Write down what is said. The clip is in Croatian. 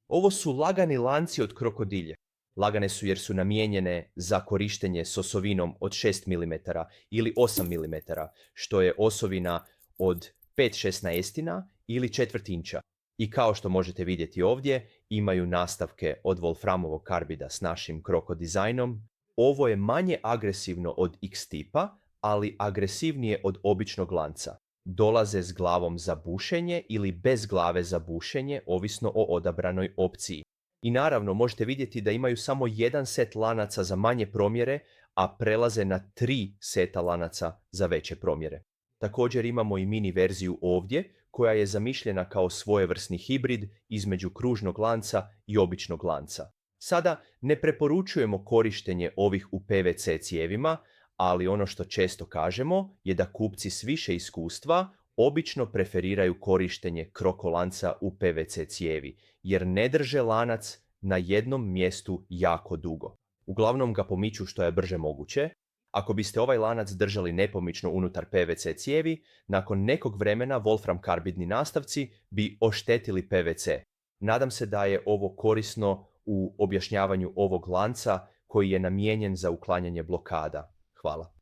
Ovo su lagani lanci od krokodilje. Lagane su jer su namijenjene za korištenje s osovinom od 6 mm ili 8 mm, što je osovina od 5/16 ili četvrtinča. I kao što možete vidjeti ovdje, imaju nastavke od wolframovog karbida s našim kroko dizajnom. Ovo je manje agresivno od X tipa, ali agresivnije od običnog lanca. Dolaze s glavom za bušenje ili bez glave za bušenje, ovisno o odabranoj opciji. I naravno možete vidjeti da imaju samo jedan set lanaca za manje promjere, a prelaze na 3 seta lanaca za veće promjere. Također imamo i mini verziju ovdje, koja je zamišljena kao svojevrsni hibrid između kružnog lanca i običnog lanca. Sada ne preporučujemo korištenje ovih u PVC cijevima, ali ono što često kažemo je da kupci s više iskustva obično preferiraju korištenje krokolanca u PVC cijevi, jer ne drže lanac na jednom mjestu jako dugo. Uglavnom ga pomiču što je brže moguće. Ako biste ovaj lanac držali nepomično unutar PVC cijevi, nakon nekog vremena wolfram karbidni nastavci bi oštetili PVC. Nadam se da je ovo korisno u objašnjavanju ovog lanca koji je namijenjen za uklanjanje blokada. Hvala.